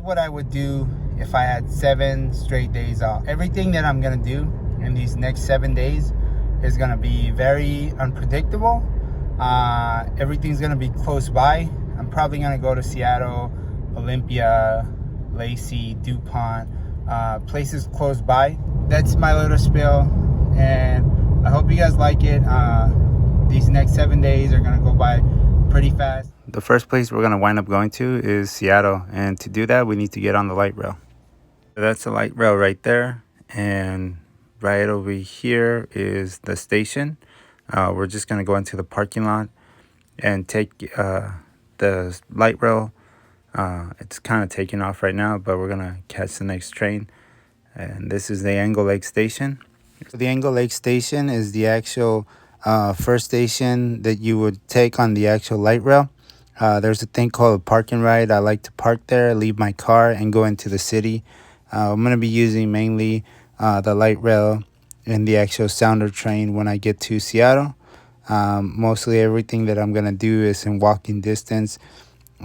what I would do if I had 7 straight days off. Everything that I'm gonna do in these next 7 days is gonna be very unpredictable. Everything's gonna be close by. I'm probably gonna go to Seattle, Olympia, Lacey, DuPont, places close by. That's my little spiel, and I hope you guys like it. These next 7 days are gonna go by pretty fast. The first place we're gonna wind up going to is Seattle, and to do that we need to get on the light rail. That's the light rail right there, and right over here is the station. We're just gonna go into the parking lot and take the light rail. It's kind of taking off right now, but we're gonna catch the next train. And this is the Angle Lake station. The Angle Lake station is the actual first station that you would take on the actual light rail. There's a thing called a park and ride. I like to park there, leave my car, and go into the city. I'm going to be using mainly the light rail and the actual Sounder train when I get to Seattle. Mostly everything that I'm going to do is in walking distance.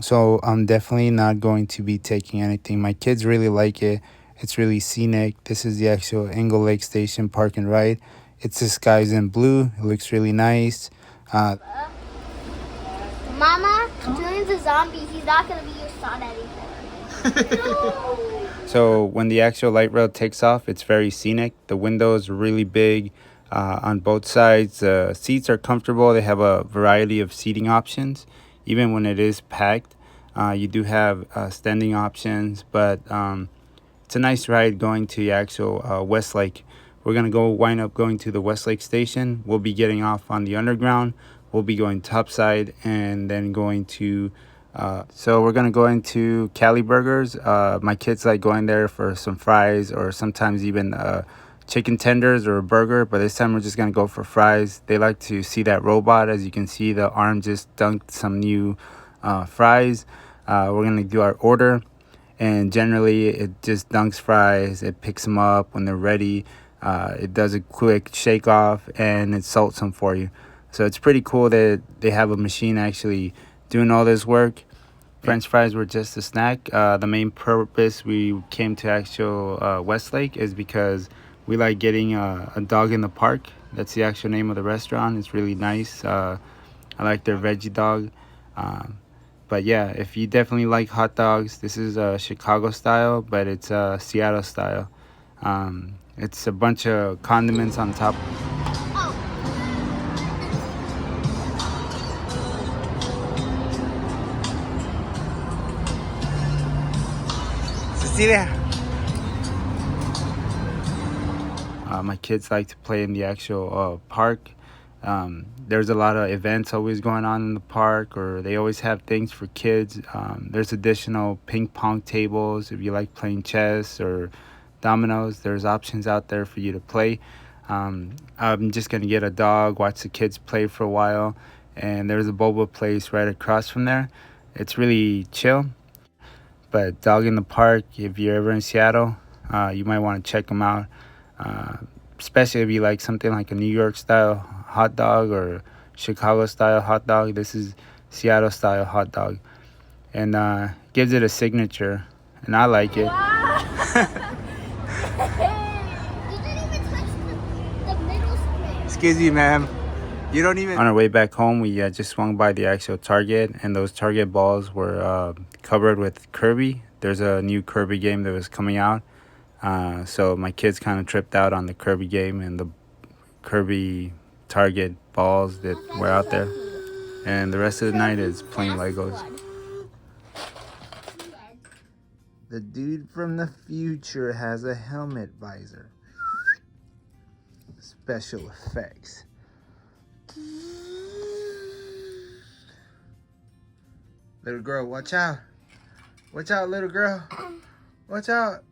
So I'm definitely not going to be taking anything. My kids really like it. It's really scenic. This is the actual Angle Lake Station Park and Ride. It's the skies in blue. It looks really nice. Mama, during the zombie, he's not going to be your son anymore. No. So when the actual light rail takes off, it's very scenic. The windows are really big on both sides. Seats are comfortable. They have a variety of seating options. Even when it is packed, you do have standing options, but it's a nice ride going to the actual Westlake. We're going to wind up going to the Westlake station. We'll be getting off on the underground. We'll be going topside and then going to, so we're going to go into Cali Burgers. My kids like going there for some fries or sometimes even chicken tenders or a burger, but this time we're just going to go for fries. They like to see that robot. As you can see, the arm just dunked some new fries. We're going to do our order. And generally, it just dunks fries. It picks them up when they're ready. It does a quick shake off and it salts them for you. So it's pretty cool that they have a machine actually doing all this work. French fries were just a snack. The main purpose we came to actual Westlake is because we like getting a dog in the park. That's the actual name of the restaurant. It's really nice. I like their veggie dog. But yeah, if you definitely like hot dogs, this is Chicago style, but it's Seattle style. It's a bunch of condiments on top. Cecilia. My kids like to play in the actual park. There's a lot of events always going on in the park, or they always have things for kids. There's additional ping pong tables if you like playing chess or dominoes. There's options out there for you to play. I'm just gonna get a dog, watch the kids play for a while, and there's a boba place right across from there. It's really chill. But dog in the park, if you're ever in Seattle, you might want to check them out. Especially if you like something like a New York style hot dog or Chicago style hot dog. This is Seattle style hot dog, and gives it a signature, and I like it. You didn't even touch the middle space. Excuse me, ma'am. You don't even. On our way back home, we just swung by the actual Target, and those Target balls were covered with Kirby. There's a new Kirby game that was coming out. So my kids kind of tripped out on the Kirby game and the Kirby Target balls that were out there. And the rest of the night is playing Legos. The dude from the future has a helmet visor. Special effects. Little girl, watch out. Watch out, little girl. Watch out.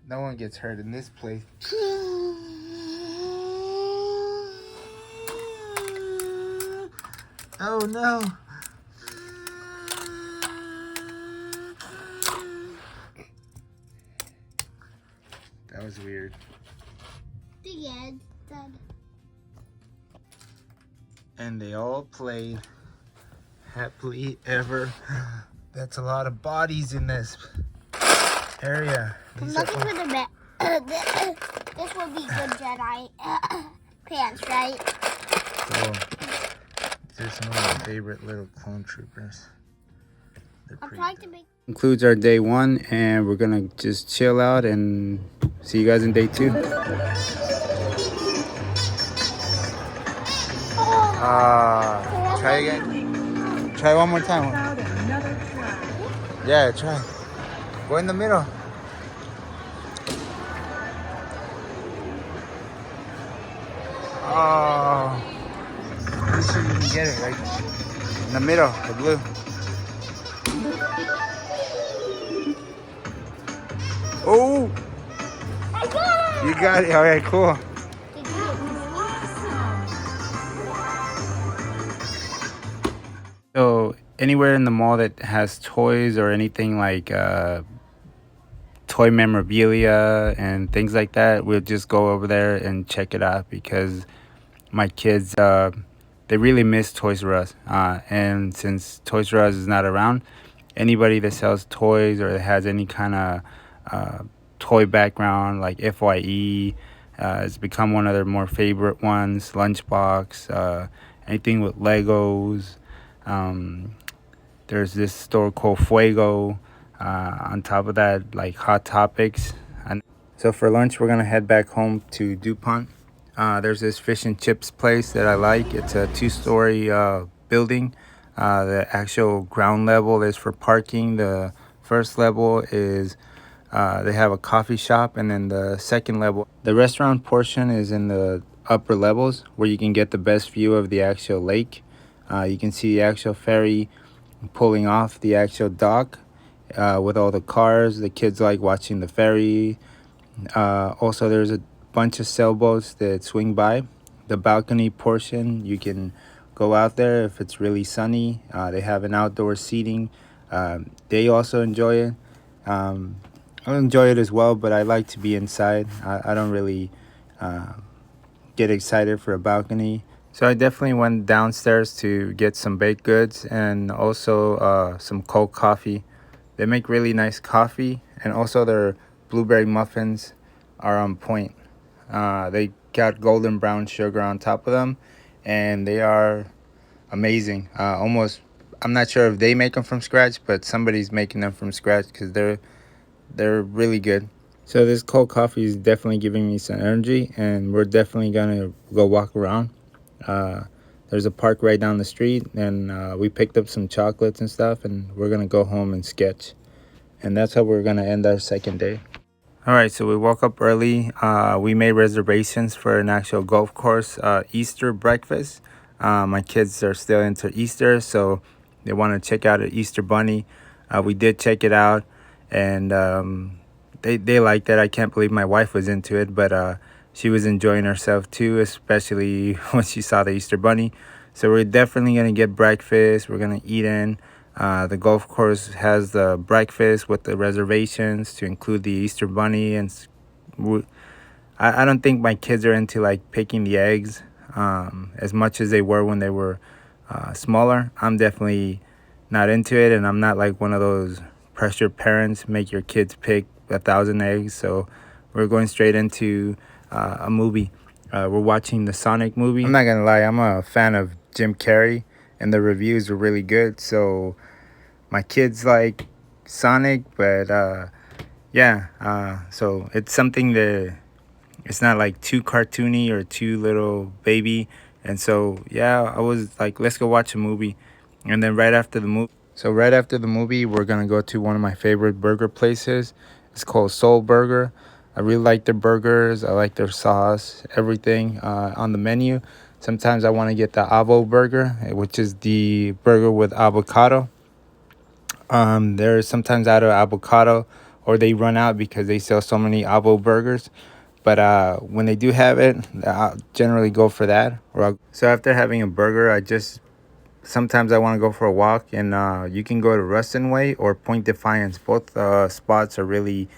No one gets hurt in this place. Oh no. That was weird. The end. Done. And they all played happily ever That's a lot of bodies in this area. I'm These looking are- for the this would be good Jedi pants, right? Cool. These are some of my favorite little clone troopers. I'm trying to make. Concludes our day 1, and we're gonna just chill out and see you guys in day 2. Try again. Try one more time. Yeah, try. Go in the middle. Oh, pretty sure you can get it right in the middle, the blue. Oh, I got it! you got it. All right, cool. So anywhere in the mall that has toys or anything like toy memorabilia and things like that, we'll just go over there and check it out because my kids, they really miss Toys R Us. And since Toys R Us is not around, anybody that sells toys or that has any kind of toy background like FYE has become one of their more favorite ones. Lunchbox, anything with Legos. There's this store called Fuego. On top of that, like Hot Topics. And so for lunch, we're gonna head back home to DuPont. There's this fish and chips place that I like. It's a 2-story building. The actual ground level is for parking. The first level is they have a coffee shop, and then the second level, the restaurant portion is in the upper levels where you can get the best view of the actual lake. You can see the actual ferry pulling off the actual dock with all the cars. The kids like watching the ferry. Also, there's a bunch of sailboats that swing by. The balcony portion, you can go out there if it's really sunny. They have an outdoor seating. They also enjoy it. I enjoy it as well, but I like to be inside. I don't really get excited for a balcony. So I definitely went downstairs to get some baked goods and also some cold coffee. They make really nice coffee, and also their blueberry muffins are on point. They got golden brown sugar on top of them, and they are amazing. I'm not sure if they make them from scratch, but somebody's making them from scratch because they're really good. So this cold coffee is definitely giving me some energy, and we're definitely gonna go walk around. There's a park right down the street, and we picked up some chocolates and stuff, and we're gonna go home and sketch. And that's how we're gonna end our second day. All right, so we woke up early. We made reservations for an actual golf course Easter breakfast. My kids are still into Easter, so they want to check out an Easter bunny. We did check it out, and they liked it. I can't believe my wife was into it, but she was enjoying herself too, especially when she saw the Easter bunny. So we're definitely gonna get breakfast. We're gonna eat in. The golf course has the breakfast with the reservations to include the Easter bunny, and I don't think my kids are into like picking the eggs as much as they were when they were smaller. I'm definitely not into it, and I'm not like one of those pressure parents make your kids pick 1,000 eggs. So we're going straight into a movie. We're watching the Sonic movie. I'm not gonna lie, I'm a fan of Jim Carrey, and the reviews are really good. So my kids like Sonic, but so it's something that it's not like too cartoony or too little baby. And so I was like, let's go watch a movie. And then right after the movie, we're gonna go to one of my favorite burger places. It's called Soul Burger. I really like their burgers. I like their sauce, everything on the menu. Sometimes I want to get the Avo burger, which is the burger with avocado. They're sometimes out of avocado, or they run out because they sell so many Avo burgers. But when they do have it, I'll generally go for that. So after having a burger, sometimes I want to go for a walk, and you can go to Ruston Way or Point Defiance. Both spots are really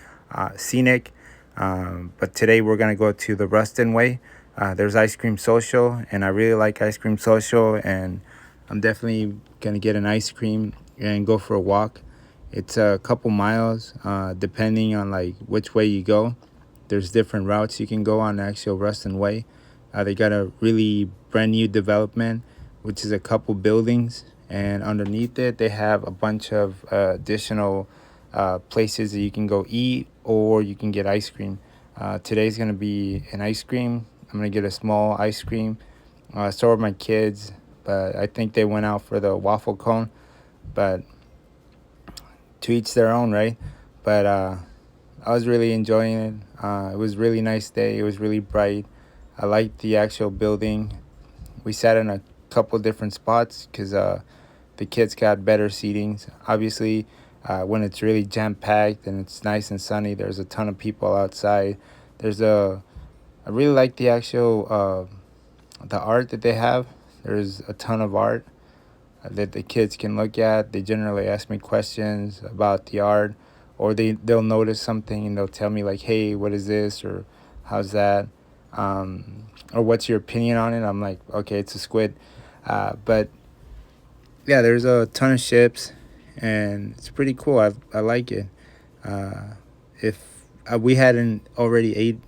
scenic. But today we're going to go to the Ruston Way. There's Ice Cream Social, and I really like Ice Cream Social, and I'm definitely going to get an ice cream and go for a walk. It's a couple miles, depending on like which way you go. There's different routes you can go on the actual Ruston Way. They got a really brand new development, which is a couple buildings, and underneath it they have a bunch of additional places that you can go eat, or you can get ice cream. Today's gonna be an ice cream. I'm gonna get a small ice cream. So are my kids, but I think they went out for the waffle cone. But to each their own, right? But I was really enjoying it. It was a really nice day. It was really bright. I liked the actual building. We sat in a couple different spots because the kids got better seatings. Obviously, when it's really jam-packed and it's nice and sunny, there's a ton of people outside. I really like the actual the art that they have. There's a ton of art that the kids can look at. They generally ask me questions about the art, or they'll notice something and they'll tell me like, hey, what is this, or how's that, or what's your opinion on it. I'm like, okay, it's a squid. But yeah, there's a ton of ships and it's pretty cool. I like it. If we hadn't already ate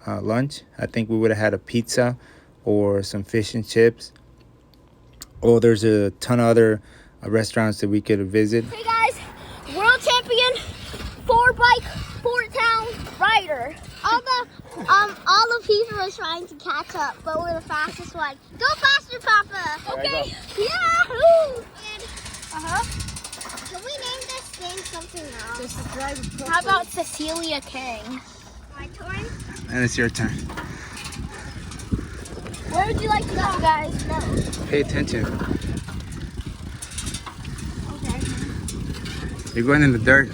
lunch, I think we would have had a pizza or some fish and chips. Oh, there's a ton of other restaurants that we could visit. Hey guys, world champion, 4-bike, 4-town rider. All the people are trying to catch up, but we're the fastest one. Go faster, Papa. Okay. Yahoo! Can we name this thing something else? How about Cecilia King? My turn. And it's your turn. Where would you like to go, guys? No. Pay attention. Okay. You're going in the dirt.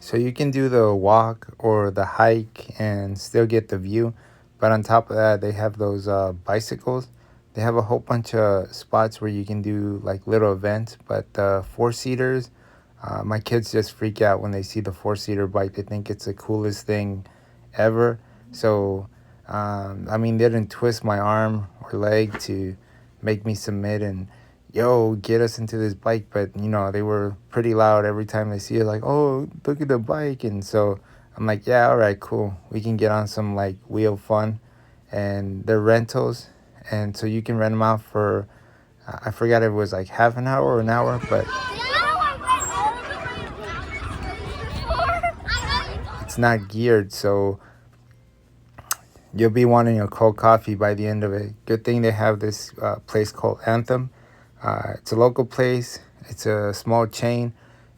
So you can do the walk or the hike and still get the view. But on top of that, they have those bicycles. They have a whole bunch of spots where you can do like little events. But the 4-seaters, my kids just freak out when they see the 4-seater bike. They think it's the coolest thing ever. So, I mean, they didn't twist my arm or leg to make me submit and get us into this bike. But they were pretty loud every time they see it, like, oh, look at the bike. And so I'm like, yeah, all right, cool, we can get on some like wheel fun. And they're rentals, and so you can rent them out for I forgot if it was like half an hour or an hour, but it's not geared, so you'll be wanting a cold coffee by the end of it. Good thing they have this place called Anthem. It's a local place. It's a small chain,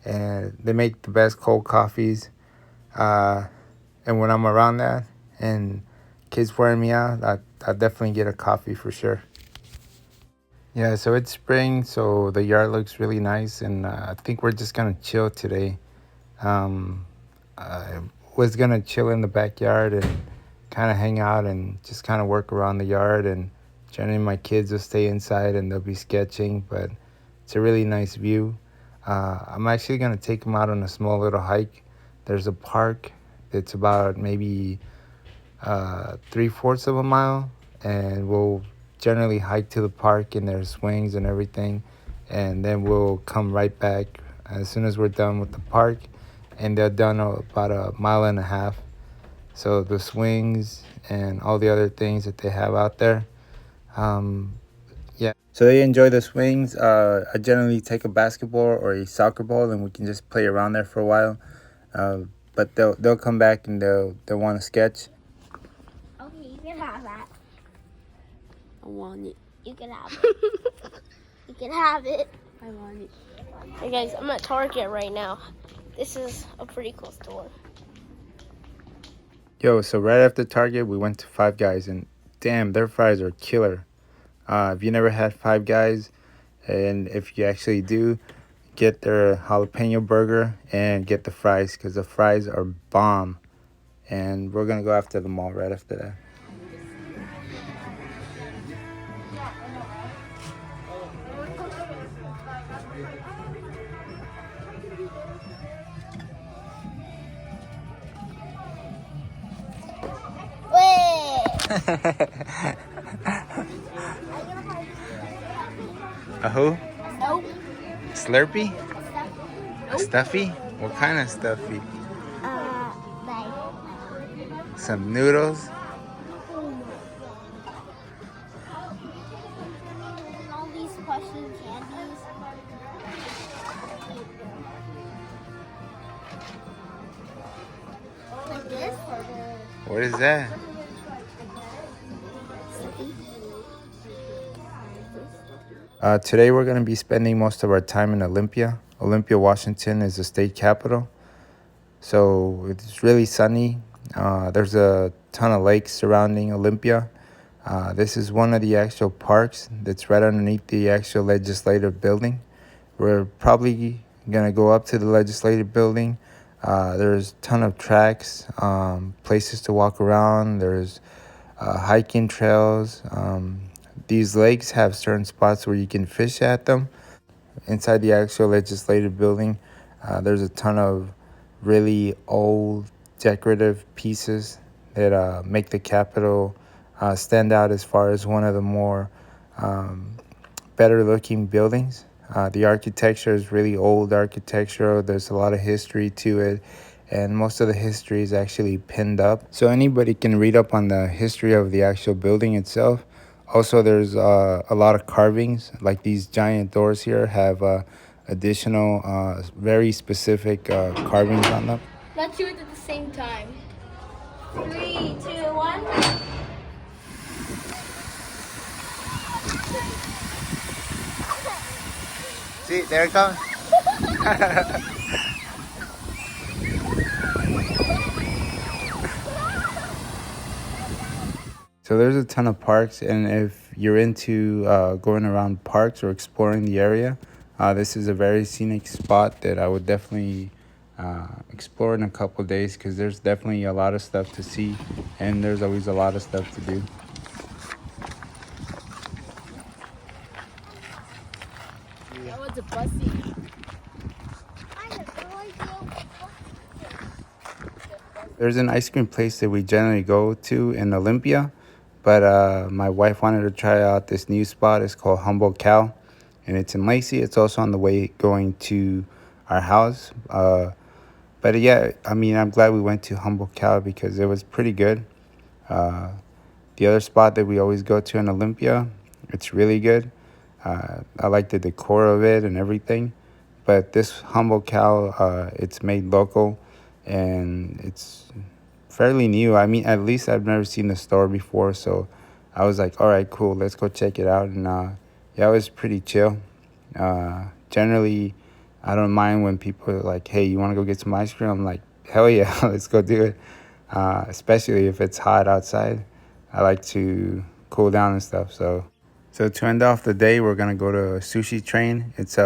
and they make the best cold coffees. And when I'm around that and kids wearing me out, I'll definitely get a coffee for sure. Yeah, so it's spring, so the yard looks really nice, and I think we're just gonna chill today. I was gonna chill in the backyard and kind of hang out and just kind of work around the yard, and generally my kids will stay inside and they'll be sketching, but it's a really nice view. I'm actually gonna take them out on a small little hike. There's a park that's about maybe 3/4 of a mile, and we'll generally hike to the park, and there's swings and everything, and then we'll come right back as soon as we're done with the park, and they're done about 1.5 miles. So the swings and all the other things that they have out there, yeah. So they enjoy the swings. I generally take a basketball or a soccer ball, and we can just play around there for a while. But they'll come back and they'll want to sketch. Okay, you can have that. I want it. You can have it. You can have it. I want it. Hey guys, I'm at Target right now. This is a pretty cool store. So right after Target, we went to Five Guys, and damn, their fries are killer. If you never had Five Guys, and if you actually do, get their jalapeno burger and get the fries, because the fries are bomb. And we're gonna go after the mall right after that. A who? Nope. Slurpee? Nope. Stuffy? What kind of stuffy? Like. Some noodles? All these Prussian candies. Like this? What is that? Today we're going to be spending most of our time in Olympia. Olympia, Washington is the state capital. So it's really sunny. There's a ton of lakes surrounding Olympia. This is one of the actual parks that's right underneath the actual legislative building. We're probably going to go up to the legislative building. There's a ton of tracks, places to walk around. There's hiking trails. These lakes have certain spots where you can fish at them. Inside the actual legislative building, there's a ton of really old decorative pieces that make the Capitol stand out as far as one of the more better looking buildings. The architecture is really old architecture. There's a lot of history to it, and most of the history is actually pinned up. So anybody can read up on the history of the actual building itself. Also, there's a lot of carvings, like these giant doors here have additional very specific carvings on them. Let's do it at the same time. 3, 2, 1. See, there it comes. So there's a ton of parks, and if you're into going around parks or exploring the area, this is a very scenic spot that I would definitely explore in a couple of days, because there's definitely a lot of stuff to see, and there's always a lot of stuff to do. That was a bussy. I have no idea. There's an ice cream place that we generally go to in Olympia, but my wife wanted to try out this new spot. It's called Humble Cow, and it's in Lacey. It's also on the way going to our house. But yeah, I mean, I'm glad we went to Humble Cow because it was pretty good. The other spot that we always go to in Olympia, it's really good. I like the decor of it and everything. But this Humble Cow, it's made local, and it's fairly new. I mean, at least I've never seen the store before, so I was like, all right, cool, let's go check it out. And yeah, it was pretty chill. Generally, I don't mind when people are like, hey, you want to go get some ice cream? I'm like, hell yeah, let's go do it. Especially if it's hot outside. I like to cool down and stuff. So to end off the day, we're gonna go to a sushi train. It's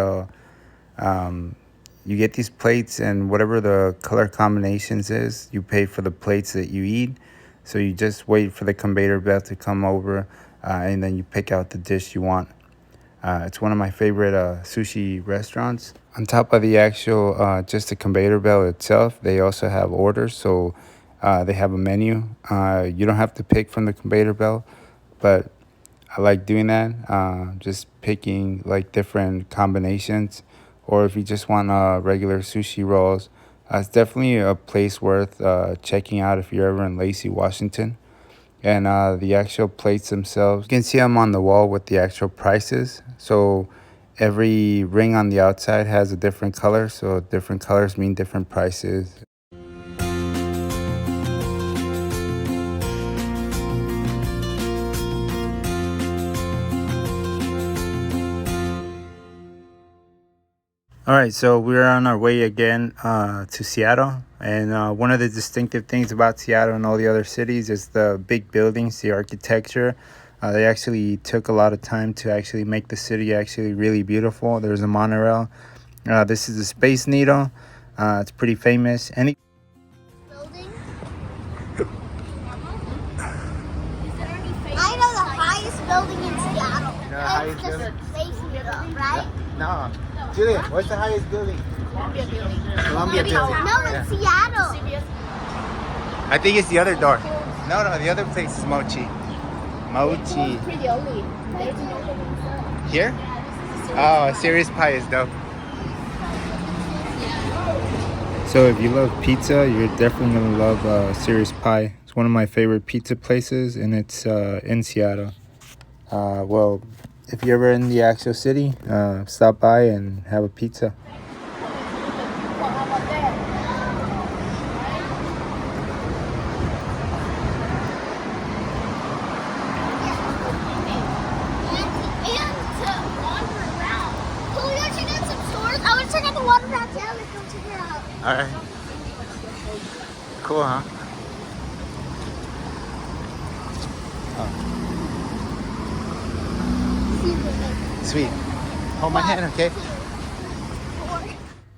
you get these plates, and whatever the color combinations is, you pay for the plates that you eat. So you just wait for the conveyor belt to come over, and then you pick out the dish you want. It's one of my favorite sushi restaurants. On top of the actual just the conveyor belt itself, they also have orders. So they have a menu. You don't have to pick from the conveyor belt, but I like doing that. Just picking like different combinations. Or if you just want regular sushi rolls, it's definitely a place worth checking out if you're ever in Lacey, Washington. And the actual plates themselves, you can see them on the wall with the actual prices. So every ring on the outside has a different color. So different colors mean different prices. All right, so we're on our way again to Seattle. And one of the distinctive things about Seattle and all the other cities is the big buildings, the architecture. They actually took a lot of time to actually make the city actually really beautiful. There's a monorail. This is the Space Needle. It's pretty famous. Building? I know the highest building in Seattle. You know the highest It's the building? Space Needle, right? No. Julian, what's the highest building? Columbia building. Columbia building. No, in Seattle. I think it's the other door. No, the other place is Mochi. Mochi. Pretty ugly. There's no one. Here? Oh, Serious Pie is dope. So if you love pizza, you're definitely gonna love Serious Pie. It's one of my favorite pizza places, and it's in Seattle. Well, if you're ever in the actual city, stop by and have a pizza. All right. Cool, huh? Oh. Sweet. Hold my hand, okay?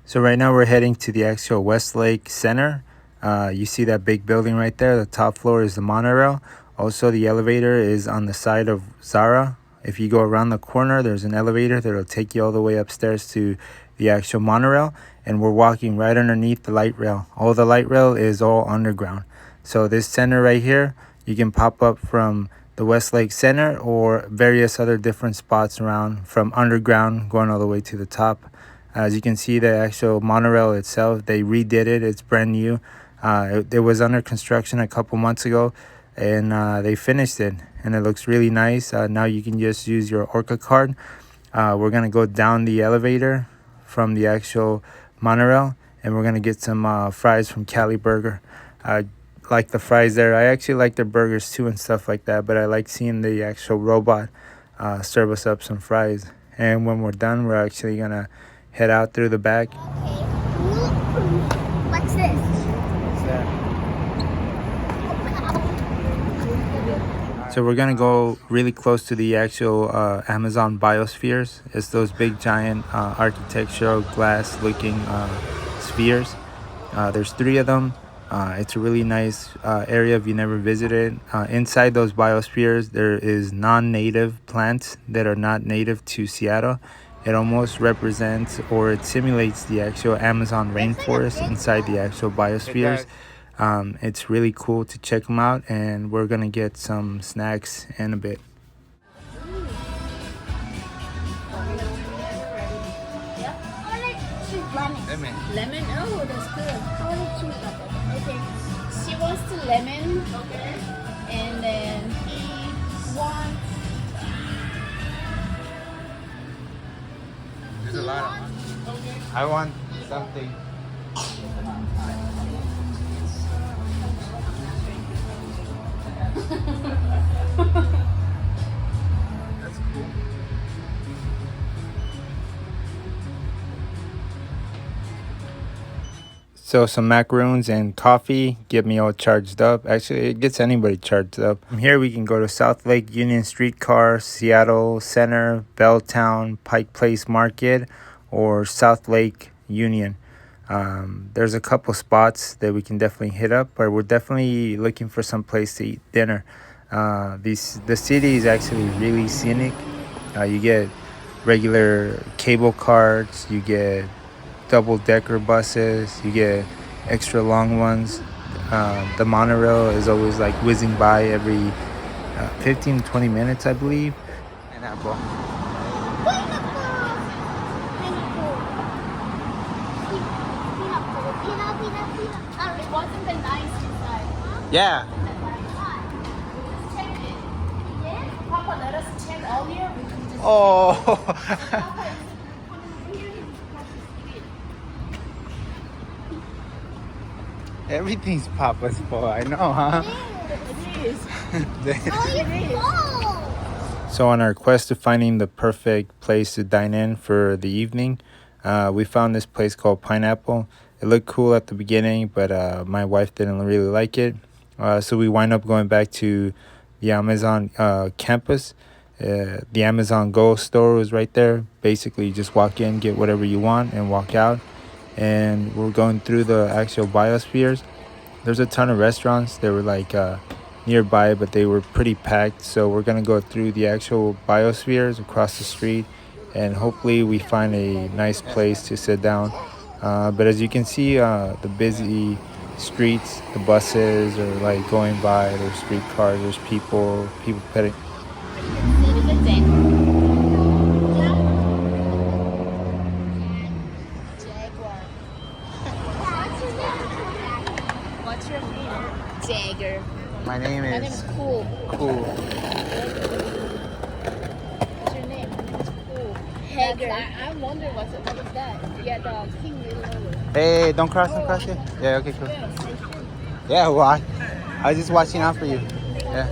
So right now we're heading to the actual Westlake Center. You see that big building right there? The top floor is the monorail. Also, the elevator is on the side of Zara. If you go around the corner, there's an elevator that'll take you all the way upstairs to the actual monorail, and we're walking right underneath the light rail. All the light rail is all underground. So this center right here, you can pop up from the Westlake Center or various other different spots around from underground going all the way to the top. As you can see, the actual monorail itself, they redid it. It's brand new. It was under construction a couple months ago, and they finished it, and it looks really nice. Now you can just use your Orca card. We're gonna go down the elevator from the actual monorail, and we're gonna get some fries from Cali Burger. I like the fries there. I actually like their burgers too and stuff like that, but I like seeing the actual robot serve us up some fries. And when we're done, we're actually gonna head out through the back. Okay. What's this? What's that? So we're gonna go really close to the actual Amazon biospheres. It's those big giant architectural glass looking spheres. There's 3 of them. It's a really nice area if you never visited. Inside those biospheres, there is non-native plants that are not native to Seattle. It almost represents, or it simulates, the actual Amazon rainforest inside the actual biospheres. It's really cool to check them out, and we're gonna get some snacks in a bit. Lemon. Lemon? Oh, that's good. I want to choose lemon. Okay. She wants the lemon. Okay. And then he wants... There's a lot of them. I want something. That's cool. So some macaroons and coffee get me all charged up. Actually, it gets anybody charged up. From here, we can go to South Lake Union Streetcar, Seattle Center, Belltown, Pike Place Market, or South Lake Union. There's a couple spots that we can definitely hit up, but we're definitely looking for some place to eat dinner. The city is actually really scenic. You get regular cable cars, you get double-decker buses, you get extra long ones. The monorail is always like whizzing by every 15 to 20 minutes, I believe. And apple. It wasn't the nice inside. Yeah. Papa let us check earlier. We can just... Oh. Everything's Papa's fault, I know, huh? It is. So on our quest to finding the perfect place to dine in for the evening, we found this place called Pineapple. It looked cool at the beginning, but my wife didn't really like it. So we wind up going back to the Amazon campus. The Amazon Go store was right there. Basically, you just walk in, get whatever you want, and walk out. And we're going through the actual biospheres. There's a ton of restaurants. They were like nearby, but they were pretty packed. So we're gonna go through the actual biospheres across the street, and hopefully we find a nice place to sit down. But as you can see, the busy streets, the buses are like going by, there's streetcars, there's people petting. What's your name? Jagger. My name My name is is Cool. Cool. What's your name? My name is Cool. Hager. I'm wondering what is that? Yeah, the king little lower. Hey, don't cross it. Yeah, okay, cool. Yeah, well, I was just watching out for you. Yeah.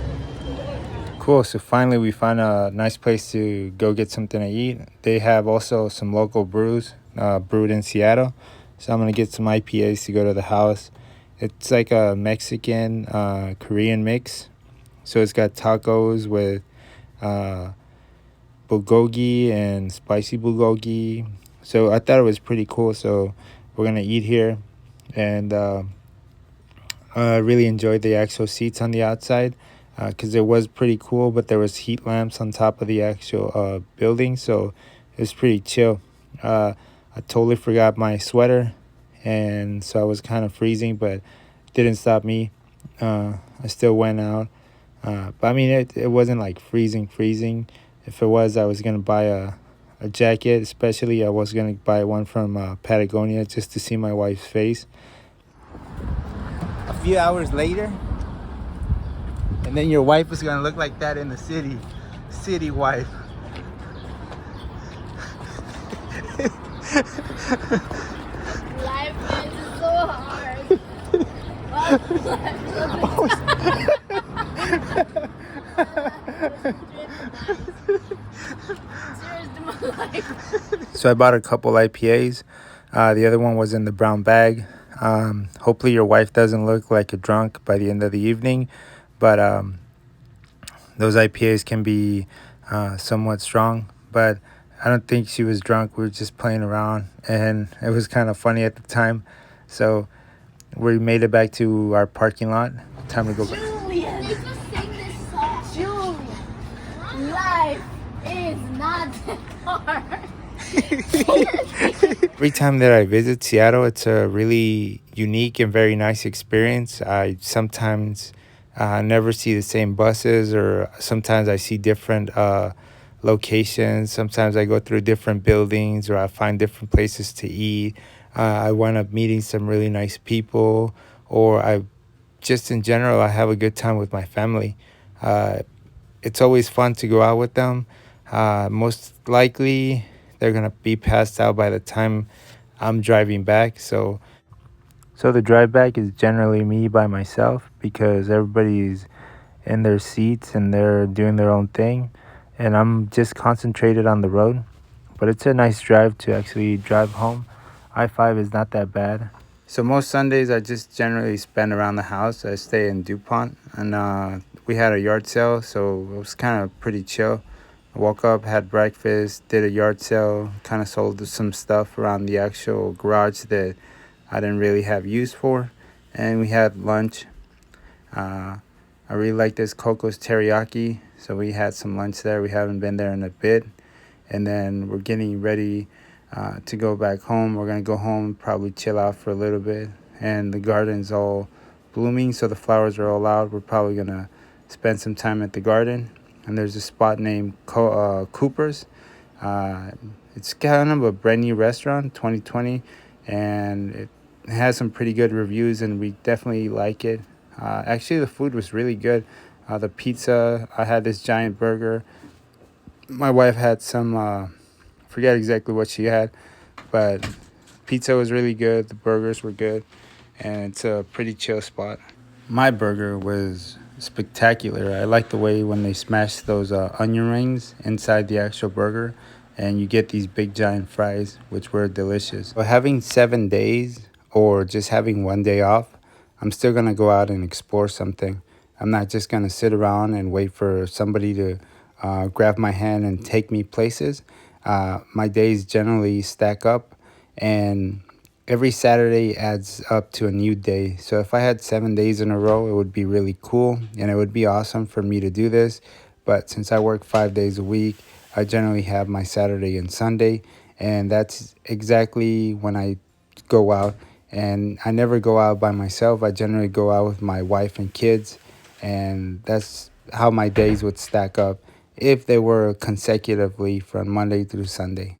Cool. So finally, we found a nice place to go get something to eat. They have also some local brews brewed in Seattle. So I'm gonna get some IPAs to go to the house. It's like a Mexican Korean mix. So it's got tacos with bulgogi and spicy bulgogi. So I thought it was pretty cool. So we're gonna eat here, and I really enjoyed the actual seats on the outside because it was pretty cool, but there was heat lamps on top of the actual building, so it was pretty chill. I totally forgot my sweater, and so I was kind of freezing, but didn't stop me. I still went out, but I mean, it wasn't like freezing. If it was, I was gonna buy a jacket, especially I was gonna buy one from Patagonia just to see my wife's face. A few hours later, and then your wife is gonna look like that in the city wife. Life is so hard. So I bought a couple IPAs. The other one was in the brown bag. Hopefully your wife doesn't look like a drunk by the end of the evening, but those IPAs can be somewhat strong, but I don't think she was drunk. We were just playing around, and it was kind of funny at the time. So we made it back to our parking lot. Time to go back. Julian, They just sing this song. Julian, life is not that hard. Every time that I visit Seattle, it's a really unique and very nice experience. I sometimes never see the same buses, or sometimes I see different locations. Sometimes I go through different buildings, or I find different places to eat. I wind up meeting some really nice people, or I just in general, I have a good time with my family. It's always fun to go out with them. Most likely, they're gonna be passed out by the time I'm driving back. So the drive back is generally me by myself because everybody's in their seats and they're doing their own thing, and I'm just concentrated on the road. But it's a nice drive to actually drive home. I-5 is not that bad. So most Sundays I just generally spend around the house. I stay in DuPont, and we had a yard sale, so it was kind of pretty chill. I woke up, had breakfast, did a yard sale, kind of sold some stuff around the actual garage that I didn't really have use for, and we had lunch. I really like this Coco's Teriyaki, so we had some lunch there. We haven't been there in a bit, and then we're getting ready to go back home. We're gonna go home, probably chill out for a little bit, and the garden's all blooming, so the flowers are all out. We're probably gonna spend some time at the garden, and there's a spot named Cooper's. It's kind of a brand new restaurant, 2020, and it has some pretty good reviews, and we definitely like it. Actually, the food was really good. The pizza, I had this giant burger. My wife had some, forget exactly what she had, but pizza was really good. The burgers were good, and it's a pretty chill spot. My burger was spectacular. I like the way when they smash those onion rings inside the actual burger, and you get these big giant fries, which were delicious. But having 7 days or just having 1 day off, I'm still gonna go out and explore something. I'm not just gonna sit around and wait for somebody to grab my hand and take me places. My days generally stack up, and every Saturday adds up to a new day. So if I had 7 days in a row, it would be really cool, and it would be awesome for me to do this. But since I work 5 days a week, I generally have my Saturday and Sunday, and that's exactly when I go out And I never go out by myself. I generally go out with my wife and kids, and that's how my days would stack up if they were consecutively from Monday through Sunday.